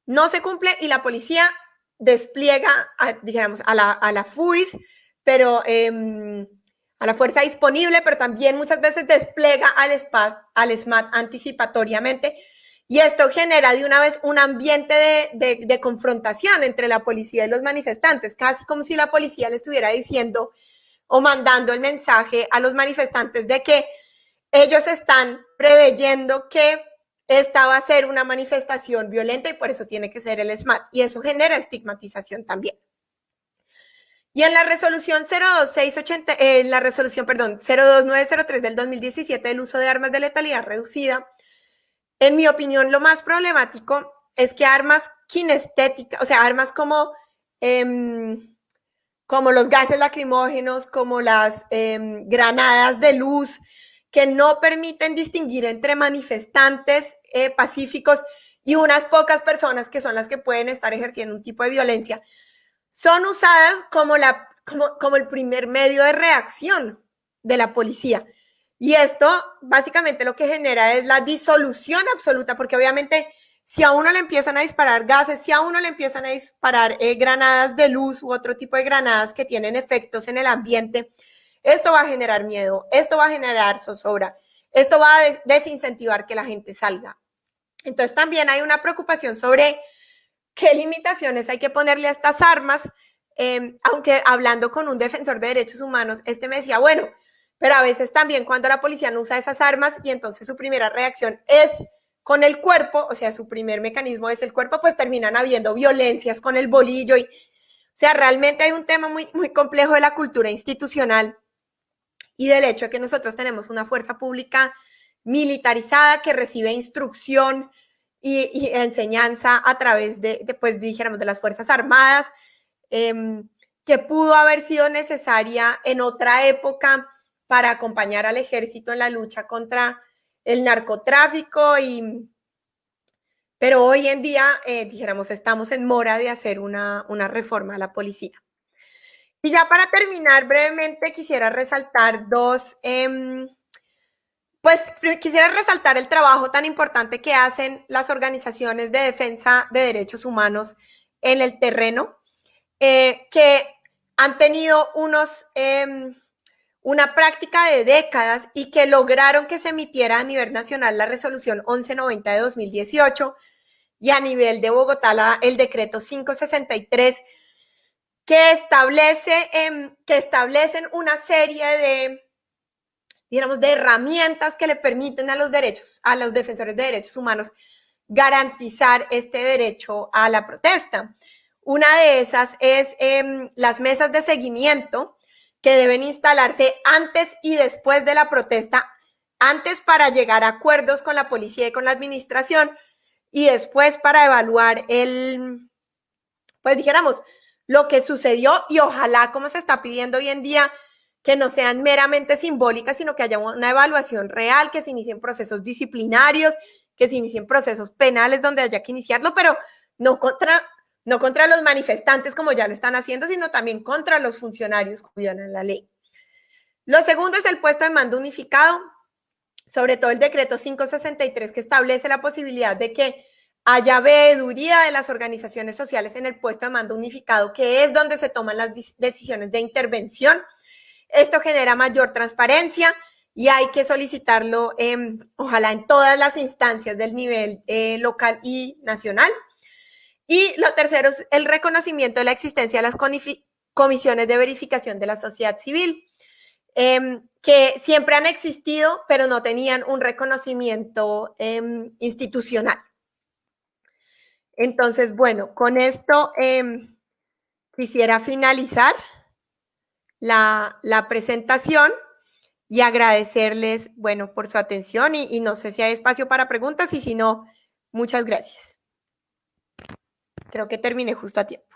No se cumple, y la policía despliega, digamos, a la FUIS, pero a la fuerza disponible, pero también muchas veces despliega al SMAT anticipatoriamente, y esto genera de una vez un ambiente de confrontación entre la policía y los manifestantes, casi como si la policía le estuviera diciendo o mandando el mensaje a los manifestantes de que ellos están preveyendo que esta va a ser una manifestación violenta y por eso tiene que ser el SMAT, y eso genera estigmatización también. Y en la resolución 02903 del 2017 del uso de armas de letalidad reducida, en mi opinión, lo más problemático es que armas kinestéticas, o sea, armas como los gases lacrimógenos, como las granadas de luz, que no permiten distinguir entre manifestantes pacíficos y unas pocas personas que son las que pueden estar ejerciendo un tipo de violencia, son usadas como el primer medio de reacción de la policía. Y esto básicamente lo que genera es la disolución absoluta, porque obviamente si a uno le empiezan a disparar gases, si a uno le empiezan a disparar granadas de luz u otro tipo de granadas que tienen efectos en el ambiente, esto va a generar miedo, esto va a generar zozobra, esto va a desincentivar que la gente salga. Entonces también hay una preocupación sobre qué limitaciones hay que ponerle a estas armas, aunque hablando con un defensor de derechos humanos, me decía, bueno, pero a veces también cuando la policía no usa esas armas y entonces su primera reacción es con el cuerpo, o sea, su primer mecanismo es el cuerpo, pues terminan habiendo violencias con el bolillo. O sea, realmente hay un tema muy, muy complejo de la cultura institucional y del hecho de que nosotros tenemos una fuerza pública militarizada que recibe instrucción y enseñanza a través pues dijéramos, de las Fuerzas Armadas, que pudo haber sido necesaria en otra época para acompañar al ejército en la lucha contra el narcotráfico, pero hoy en día, dijéramos, estamos en mora de hacer una reforma a la policía. Y ya para terminar brevemente quisiera resaltar pues quisiera resaltar el trabajo tan importante que hacen las organizaciones de defensa de derechos humanos en el terreno, que han tenido una práctica de décadas y que lograron que se emitiera a nivel nacional la resolución 1190 de 2018 y a nivel de Bogotá el decreto 563 que establecen una serie digamos, de herramientas que le permiten a los defensores de derechos humanos garantizar este derecho a la protesta. Una de esas es las mesas de seguimiento que deben instalarse antes y después de la protesta, antes para llegar a acuerdos con la policía y con la administración y después para evaluar pues dijéramos, lo que sucedió y ojalá, como se está pidiendo hoy en día, que no sean meramente simbólicas, sino que haya una evaluación real, que se inicien procesos disciplinarios, que se inicien procesos penales donde haya que iniciarlo, pero no contra los manifestantes como ya lo están haciendo, sino también contra los funcionarios que violan la ley. Lo segundo es el puesto de mando unificado, sobre todo el decreto 563 que establece la posibilidad de que haya veeduría de las organizaciones sociales en el puesto de mando unificado, que es donde se toman las decisiones de intervención. Esto genera mayor transparencia y hay que solicitarlo, ojalá en todas las instancias del nivel local y nacional. Y lo tercero es el reconocimiento de la existencia de las comisiones de verificación de la sociedad civil, que siempre han existido, pero no tenían un reconocimiento institucional. Entonces, bueno, con esto quisiera finalizar la presentación y agradecerles, bueno, por su atención y no sé si hay espacio para preguntas y si no, muchas gracias. Creo que terminé justo a tiempo.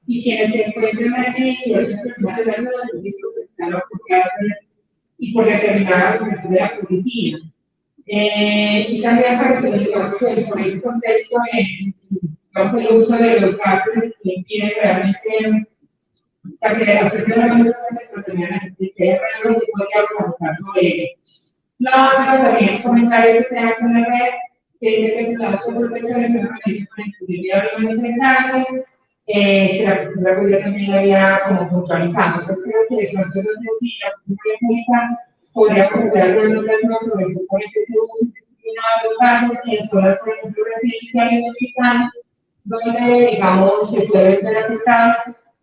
Y quienes se encuentran allí y otras personas de la nueva servicio que están ocupadas y por determinada organización de la policía. Y también para que digamos que por ese contexto el uso de los gases que impiden realmente que las personas no tengan que podríamos avanzar sobre ello. No, también comentarios que se hacen en la red, que dice que las protecciones se realizan con exclusividad de los manifestantes, que la profesora Julia también había como puntualizado. Entonces creo que de pronto no sé si la opinión pública podría conocer algunas otras sobre justamente ese uso indiscriminado de los gases en zonas, por ejemplo, residenciales y hospitales, donde, digamos, se suelen ver afectados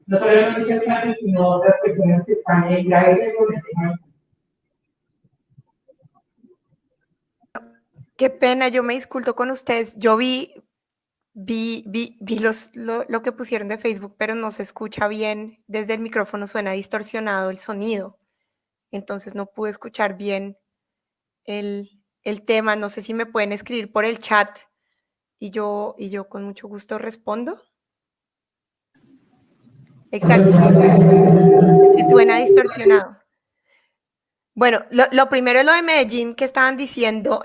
no solo los manifestantes, sino otras personas que están en grave riesgo de tener. Qué pena, yo me disculpo con ustedes. Yo vi lo que pusieron de Facebook, pero no se escucha bien. Desde el micrófono suena distorsionado el sonido. Entonces no pude escuchar bien el tema. No sé si me pueden escribir por el chat y yo con mucho gusto respondo. Exacto. Suena distorsionado. Bueno, lo primero es lo de Medellín que estaban diciendo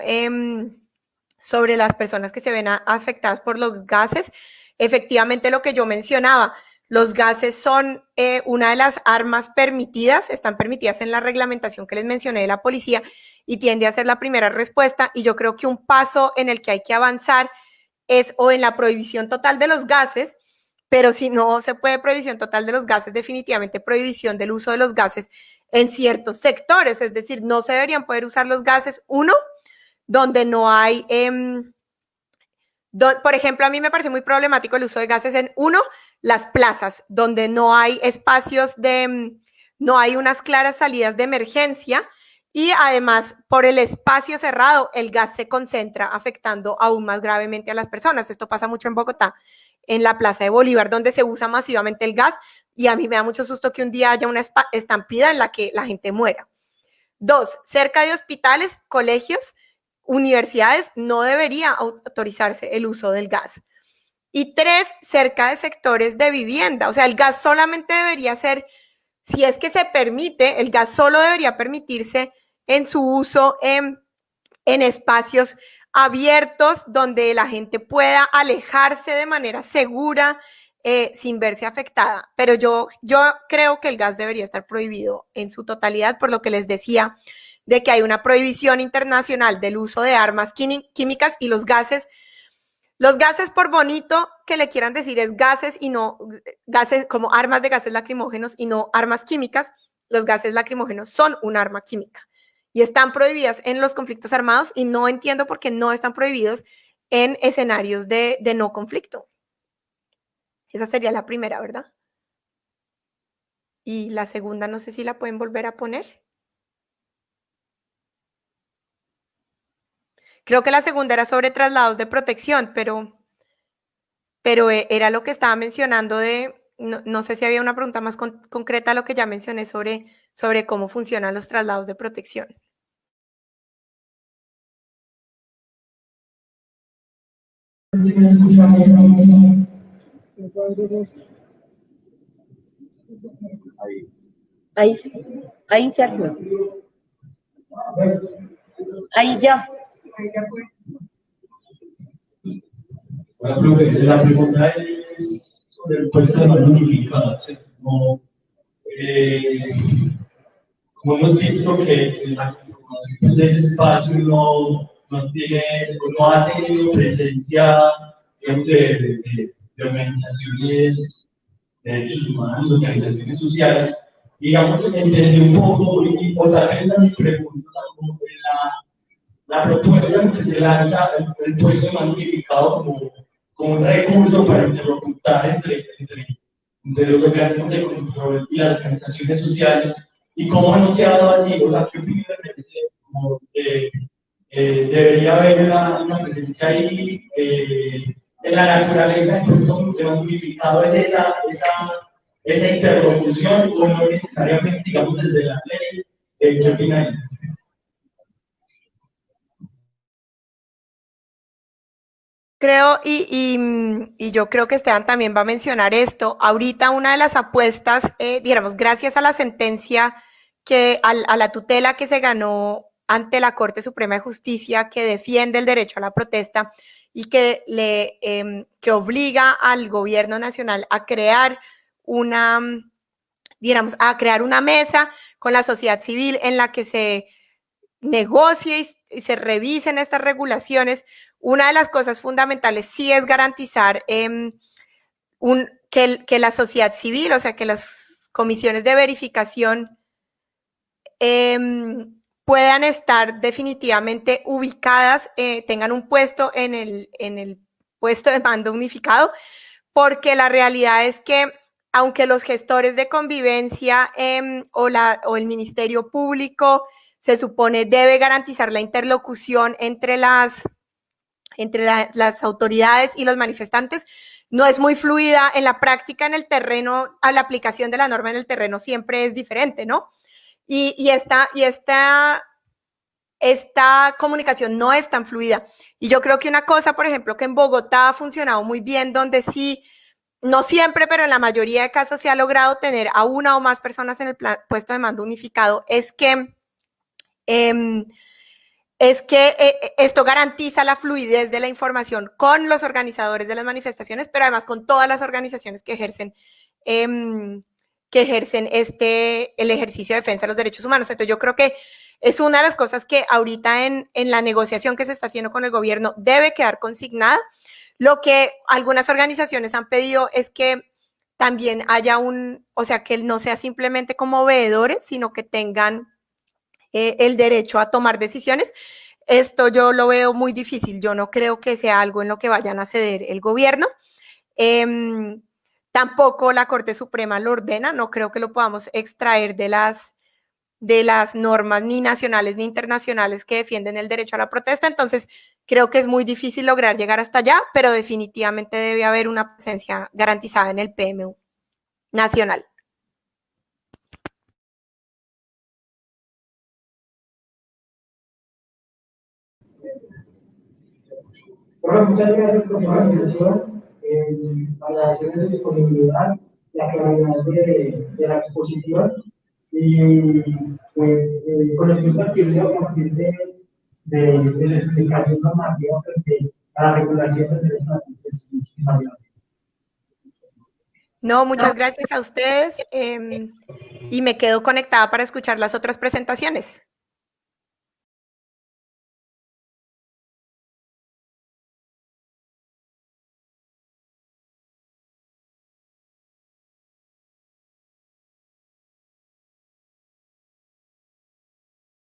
sobre las personas que se ven afectadas por los gases. Efectivamente, lo que yo mencionaba, los gases son una de las armas permitidas, están permitidas en la reglamentación que les mencioné de la policía y tiende a ser la primera respuesta. Y yo creo que un paso en el que hay que avanzar es o en la prohibición total de los gases, pero si no se puede prohibición total de los gases, definitivamente prohibición del uso de los gases en ciertos sectores, es decir, no se deberían poder usar los gases, uno, donde no hay, por ejemplo, a mí me parece muy problemático el uso de gases en, uno, las plazas, donde no hay espacios no hay unas claras salidas de emergencia y además por el espacio cerrado el gas se concentra afectando aún más gravemente a las personas. Esto pasa mucho en Bogotá, en la Plaza de Bolívar, donde se usa masivamente el gas y a mí me da mucho susto que un día haya una estampida en la que la gente muera. Dos, cerca de hospitales, colegios, universidades no debería autorizarse el uso del gas. Y tres, cerca de sectores de vivienda. O sea, el gas solamente debería ser, si es que se permite, el gas solo debería permitirse en su uso en espacios abiertos donde la gente pueda alejarse de manera segura sin verse afectada. Pero yo creo que el gas debería estar prohibido en su totalidad, por lo que les decía de que hay una prohibición internacional del uso de armas químicas y los gases por bonito que le quieran decir es gases y no gases como armas de gases lacrimógenos y no armas químicas, los gases lacrimógenos son un arma química y están prohibidas en los conflictos armados y no entiendo por qué no están prohibidos en escenarios de no conflicto. Esa sería la primera, ¿verdad? Y la segunda, no sé si la pueden volver a poner. Creo que la segunda era sobre traslados de protección, pero era lo que estaba mencionando de, no sé si había una pregunta más concreta a lo que ya mencioné sobre cómo funcionan los traslados de protección. Ahí, Sergio. Ahí ya. Bueno, profe, la pregunta es sobre el puesto de mano unificada. Como hemos visto que la conformación de ese espacio no ha tenido presencia digamos, de organizaciones de derechos humanos, organizaciones sociales, digamos, entender un poco, o tal vez mi pregunta, como que la propuesta que se lanza, el puesto de mano unificado como un recurso para interlocutar entre los organismos de control y las organizaciones sociales, y cómo no se ha dado así, o sea, qué opinión merece, como debería haber una presencia ahí, en la naturaleza, entonces, de mano unificado es esa interlocución, o no necesariamente, digamos, desde la ley, ¿qué opinan? Creo, y yo creo que Esteban también va a mencionar esto, ahorita una de las apuestas, digamos, gracias a la sentencia, a la tutela que se ganó ante la Corte Suprema de Justicia, que defiende el derecho a la protesta y que que obliga al gobierno nacional a crear digamos, a crear una mesa con la sociedad civil en la que se negocie y se revisen estas regulaciones. Una de las cosas fundamentales sí es garantizar que la sociedad civil, o sea, que las comisiones de verificación puedan estar definitivamente ubicadas, tengan un puesto en el puesto de mando unificado, porque la realidad es que aunque los gestores de convivencia o el Ministerio Público se supone debe garantizar la interlocución entre las autoridades y los manifestantes, no es muy fluida en la práctica, en el terreno, a la aplicación de la norma en el terreno siempre es diferente, ¿no? Y esta comunicación no es tan fluida. Y yo creo que una cosa, por ejemplo, que en Bogotá ha funcionado muy bien, donde sí, no siempre, pero en la mayoría de casos se ha logrado tener a una o más personas en el puesto de mando unificado, es que esto garantiza la fluidez de la información con los organizadores de las manifestaciones, pero además con todas las organizaciones que ejercen el ejercicio de defensa de los derechos humanos. Entonces yo creo que es una de las cosas que ahorita en la negociación que se está haciendo con el gobierno debe quedar consignada. Lo que algunas organizaciones han pedido es que también haya o sea, que no sea simplemente como veedores, sino que tengan el derecho a tomar decisiones. Esto yo lo veo muy difícil. Yo no creo que sea algo en lo que vayan a ceder el gobierno. Tampoco la Corte Suprema lo ordena. No creo que lo podamos extraer de las normas ni nacionales ni internacionales que defienden el derecho a la protesta. Entonces, creo que es muy difícil lograr llegar hasta allá, pero definitivamente debe haber una presencia garantizada en el PMU nacional. Bueno, muchas gracias por la atención, valoraciones de disponibilidad, la claridad de la exposición y pues con el mismo adquirido a partir de la explicación normativa frente a la regulación de derechos naturales. No, muchas gracias a ustedes y me quedo conectada para escuchar las otras presentaciones.